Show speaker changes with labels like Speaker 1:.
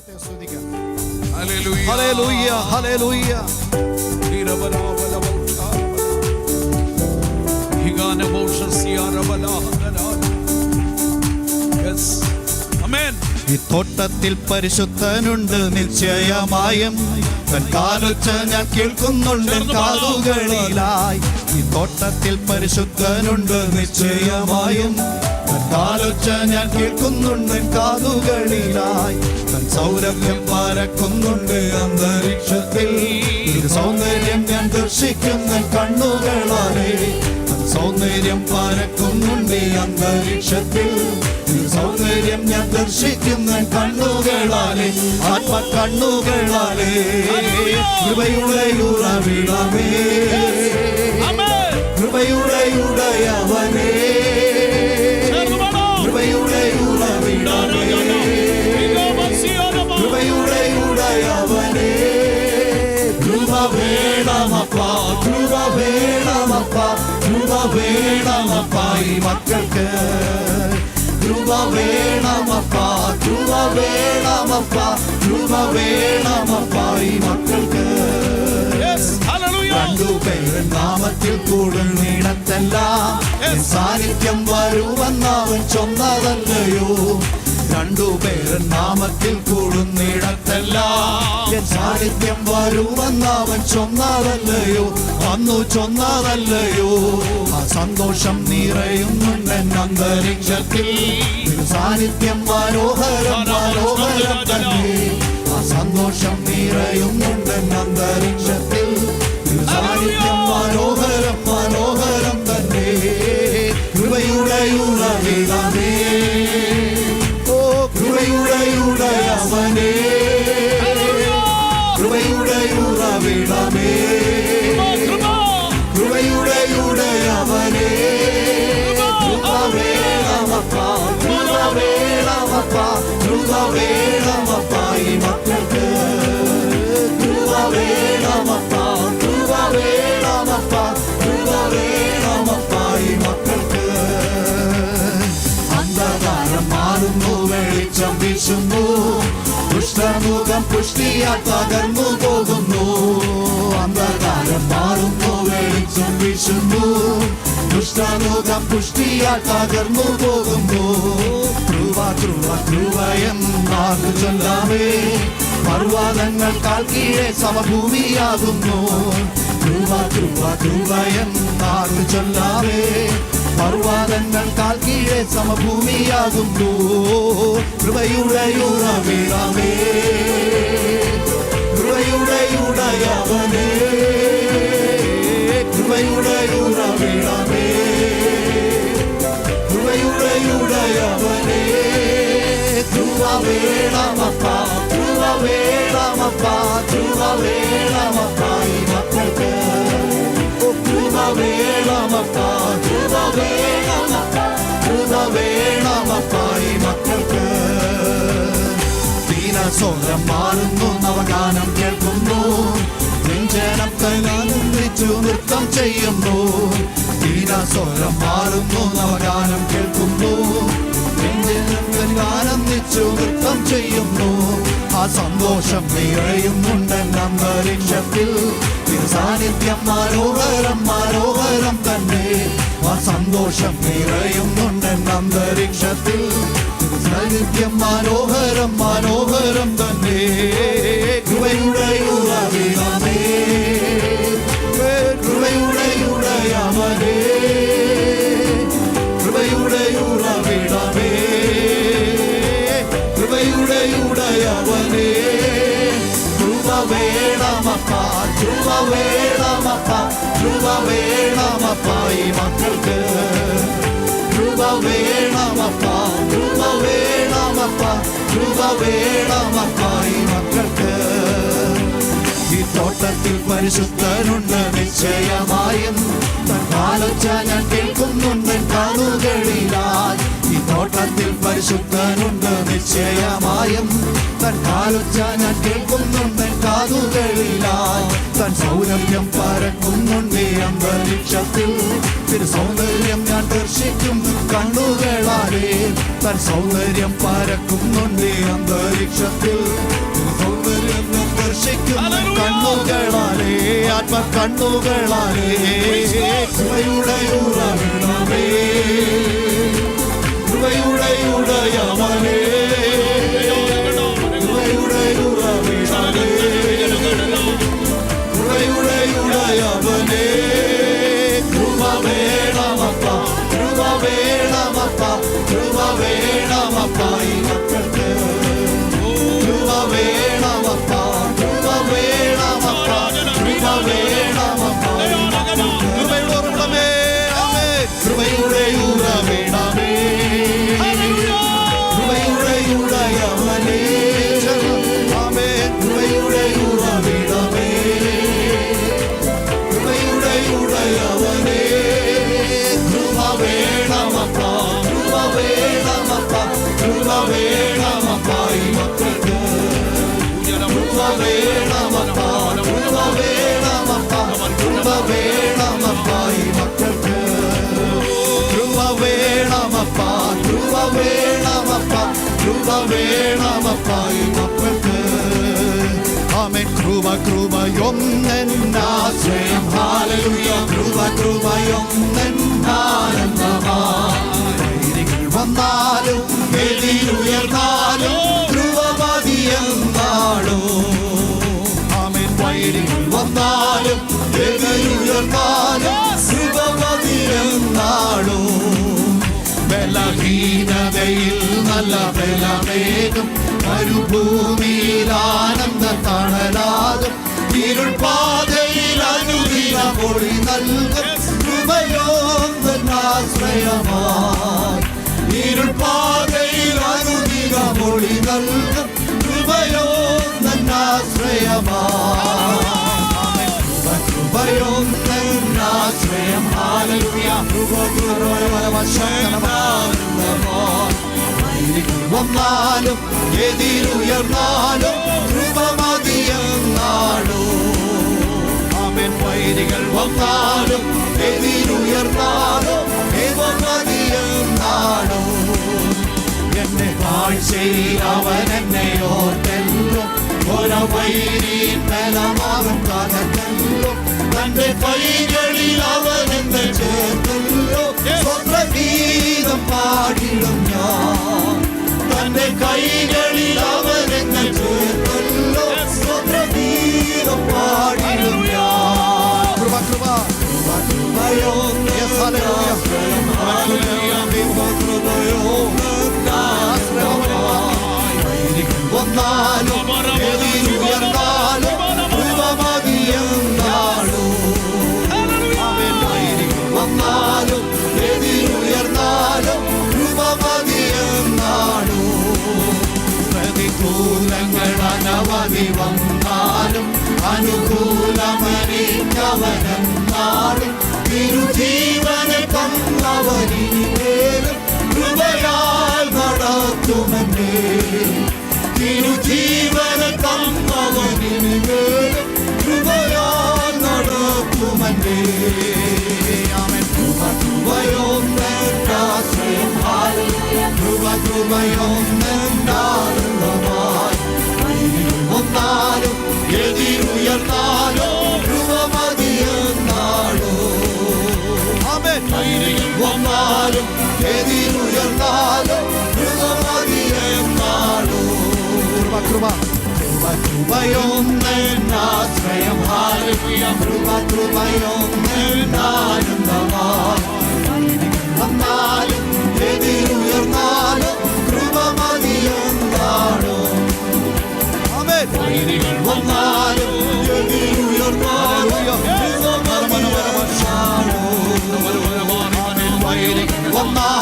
Speaker 1: ദൈവത്തെ സ്തുതിക്കാം. Hallelujah hallelujah hallelujah. ഈ തോട്ടത്തിൽ പരിശുദ്ധനുണ്ട് നിശ്ചയമായും, തൻ കാലൊച്ച ഞാൻ കേൾക്കുന്നുണ്ട് കാതുകളിലായി. ഈ തോട്ടത്തിൽ പരിശുദ്ധനുണ്ട് നിശ്ചയമായും, തൻ കാലൊച്ച ഞാൻ കേൾക്കുന്നുണ്ട് കാതുകളിലായി. തൻ സൗരഭ്യം പരക്കുന്നുണ്ട് അന്തരീക്ഷത്തിൽ, സൗന്ദര്യം ഞാൻ ദർശിക്കുന്ന കണ്ണുകളാലേ. തൻ സൗന്ദര്യം പരക്കുന്നുണ്ട് അന്തരീക്ഷത്തിൽ, സൗന്ദര്യം ഞാൻ ദർശിക്കുന്ന കണ്ണുകളാലേ. ആത്മകണ്ണുകളാലേ കൃപയുടെ ഉറവിടമേ, കൃപയുടെ ഉടയവനേ, കൃപയുടെ ഉറവിടമേ, കൃപയുടെ ഉടയവനേ. കൃപ വേണമപ്പാ, കൃപ വേണമപ്പാ, കൃപ വേണമപ്പാ ഈ മക്കൾക്ക്. കൃപ വേണമപ്പാ, കൃപ വേണമപ്പാ, കൃപ വേണമപ്പാ ഈ മക്കൾക്ക്. രണ്ടുപേരും നാമത്തിൽ കൂടുന്നിടത്തെല്ലാം സാന്നിധ്യം വരുമെന്നവൻ ചൊന്നതല്ലയോ. രണ്ടുപേരും നാമത്തിൽ കൂടുന്നിടത്തെല്ലാം സാന്നിധ്യം വരുമെന്നവൻ ചൊന്നതല്ലയോ, അന്നു ചൊന്നതല്ലയോ. ആ സന്തോഷം നിറയുന്നുണ്ടെൻ അന്തരീക്ഷത്തിൽ, സാന്നിധ്യം മനോഹരം മനോഹരം തന്നെ. ആ സന്തോഷം നിറയുന്നുണ്ടെൻ അന്തരീക്ഷത്തിൽ, സാന്നിധ്യം മനോഹരം മനോഹരം തന്നെ. കൃപയുടെ ഉറവിടമേ, ഓ കൃപയുടെ ഉടയവനേ, കൃപയുടെ ഉറവിടമേ, കൃപയുടെ ഉടയവനേ. കൃപ വേണമപ്പാ, കൃപ വേണമപ്പാ, കൃപ വേണമപ്പാ ഈ മക്കൾക്ക്. കൃപ വേണമപ്പാ, കൃപ വേണമപ്പാ, കൃപ വേണമപ്പാ ഈ മക്കൾക്ക്. അന്ധകാരം മാറുന്നു, വെളിച്ചം വീശുന്നു, ദുഷ്ടമുഖം പുഷ്ടിയാൽ തകർന്നു പോകുന്നു. അന്ധകാരം മാറുന്നു, വെളിച്ചം വീശുന്നു, ദുഷ്ടമുഖം പുഷ്ടിയാൽ തകർന്നു പോകുന്നു. കൃപ കൃപ കൃപയെന്നാകു ചൊല്ലാമേ, പർവ്വതങ്ങൾക്കാൽ കീഴെ സമഭൂമിയാകുന്നു. കൃപ കൃപ കൃപയെന്നാകു ചൊല്ലാമേ, പർവ്വതങ്ങൾക്കാൽ കീഴെ സമഭൂമിയാകുന്നു. കൃപയുടെ ഉറവിടമേ, കൃപയുടെ ഉടയവനേ, കൃപയുടെ ഉറവിടമേ, കൃപയുടെ ഉടയവനേ. കൃപ വേണമപ്പാ, കൃപ വേണമപ്പാ, കൃപ വേണമപ്പാ ഈ മക്കൾക്ക്. കൃപ വേണമപ്പാ, കൃപ വേണമപ്പാ, കൃപ വേണമപ്പാ ഈ മക്കൾക്ക്. ദീനസ്വരം മാറുന്നു, നവഗാനം കേൾക്കുന്നു, നെഞ്ചനത്തനാനന്ദിച്ചു നൃത്തം ചെയ്യുന്നു. ദീനസ്വരം മാറുന്നു, നവഗാനം കേൾക്കുന്നു, ആനന്ദിച്ചു നൃത്തം ചെയ്യുന്നു. ആ സന്തോഷം നിറയുന്നുണ്ടെൻ അന്തരീക്ഷത്തിൽ, സാന്നിധ്യം മനോഹരം മനോഹരം തന്നെ. ആ സന്തോഷം നിറയുന്നുണ്ടെൻ അന്തരീക്ഷത്തിൽ, സാന്നിധ്യം മനോഹരം മനോഹരം തന്നെ. കൃപയുടെ ഉറവിടമേ, കൃപയുടെ ഉടയവനേ, കൃപയുടെ ഉറവിടമേ, കൃപയുടെ ഉടയവനേ. കൃപ വേണമപ്പാ, കൃപ വേണമപ്പാ, കൃപ വേണമപ്പാ ഈ മക്കൾക്ക്. കൃപ വേണമപ്പാ, കൃപ വേണമപ്പാ, കൃപ വേണമപ്പാ ഈ മക്കൾക്ക്. ഈ തോട്ടത്തിൽ പരിശുദ്ധനുണ്ട് നിശ്ചയമായും, തൻ കാലൊച്ച ഞാൻ കേൾക്കുന്നുണ്ട് കാതുകളിലായി. ഈ തോട്ടത്തിൽ പരിശുദ്ധനുണ്ട് നിശ്ചയമായും, തൻ കാലൊച്ച ഞാൻ കേൾക്കുന്നുണ്ട് കാതുകളിലായി. തൻ സൗരഭ്യം പരക്കുന്നുണ്ട് അന്തരീക്ഷത്തിൽ, സൗന്ദര്യം ഞാൻ ദർശിക്കും കണ്ണുകളാലേ. തൻ സൗന്ദര്യം പരക്കുന്നുണ്ട് അന്തരീക്ഷത്തിൽ, ആത്മകണ്ണുകളാലേ കൃപയുടെ ഉറവിടമേ കൃപയുടെ ഉടയവനേ കൃപയുടെ ഉറവിടമേ കൃപയുടെ ഉടയവനേ കൃപ വേണമപ്പ കൃപ വേണമപ്പ കൃപ വേണമപ്പ ഈ മക്കൾക്ക് കൃപ വേണമപ്പ കൃപ വേണമപ്പ കൃപ വേണമപ്പ കൃപയുടെ ഉറവിടമേ കൃപയുടെ ഉറവിടമേ കൃപയുടെ ഉടയവനേ ആമേൻ കൃപയുടെ ഉറവിടമേ കൃപയുടെ ഉടയവനേ കൃപ വേണമപ്പ കൃപ വേണമപ്പ കൃപ വേണമപ്പ ഈ മക്കൾക്ക് കൃപ വേണമപ്പ കൃപ വേണമപ്പ കൃപ വേണമപ്പ ഈ മക്കൾക്ക് കൃപ വേണമപ്പ കൃപ വേണമപ്പ കൃപ വേണമപ്പ ഈ മക്കൾക്ക് ആമേൻ കൃപ കൃപയൊന്നെന്നാശ്രയം ഹല്ലേലൂയ കൃപ കൃപയൊന്നെന്നാനന്ദമായി വന്നാലും എതിരുയർന്നാലും കൃപ മതിയെന്നാടോ ആമേൻ വൈരികൾ വന്നാലും എതിരുയർന്നാലും കൃപ മതിയെന്നാടോ ബലഹീനതയിൽ നല്ല ബലമേകും മരുഭൂമിയിൽ ആനന്ദ തണലാകും ഇരുൾപാതയിൽ അനുദിന പൊടി നൽകും കൃപയോന്നാശ്രയമായി ഇരുൾപാതയിൽ അനുദിന പൊടി നൽകും കൃപയോന്നാശ്രയമായി കൃപയോന്നാശ്രയം ഹല്ലേലൂയ വന്നാലും എതിരുയർന്നാലും കൃപ മതിയെന്നാടോ ആമേൻ വൈരികൾ വന്നാലും എതിരുയർന്നാലും കൃപ മതിയെന്നാടോ എന്റെ കാഴ്ചയിൽ അവൻ എന്നെ ഓർത്തെല്ലോ ഒരവൈരി ബലമാകും കാലത്തെല്ലോ തന്റെ കൈകളിൽ അവൻ എന്നെ ചേർത്തല്ലോ സ്വന്തഗീതം പാടിടും ഞാൻ തന്റെ കൈകളിൽ അവൻ എന്നെ ചേർത്തല്ലോ സ്വന്തഗീതം പാടിടും ഞാൻ കൃപ കൃപ കൃപയോ വന്നാലും എതിരുയർന്നാലും കൃപ മതിയെന്നാടോ വന്നാലും എതിരുയർന്നാലും കൃപ മതിയെന്നാടോ പ്രതികൂലങ്ങൾ അനവധി വന്നാലും അനുകൂലമറിഞ്ഞവനെന്നാളും തിരുജീവനെ തന്നവനിലും കൃപയാൽ നടത്തുമെന്നേ തിരുജീവനെ തന്നവനിലും കൃപയാൽ നടത്തുമെന്നേ ആമേൻ കൃപ കൃപയൊന്നെന്നാശ്രയം ഹല്ലേലൂയ കൃപ കൃപയൊന്നെന്നാനന്ദമായി വന്നാലും എതിരുയർന്നാലും കൃപ മതിയെന്നാടോ ആമേൻ വന്നാലും എതിരുയർന്നാലും കൃപ മതിയെന്നാടോ കൃപ കൃപ കൃപ കൃപയൊന്നെന്നാശ്രയം ഹല്ലേലൂയ കൃപ കൃപയൊന്നെന്നാനന്ദമായി വന്നാലും എതിരുയർന്നാലും കൃപ മതിയെന്നാടോ ആമേൻ വന്നാലും എതിരുയർന്നാലും കൃപ മതിയെന്നാടോ വന്നാലും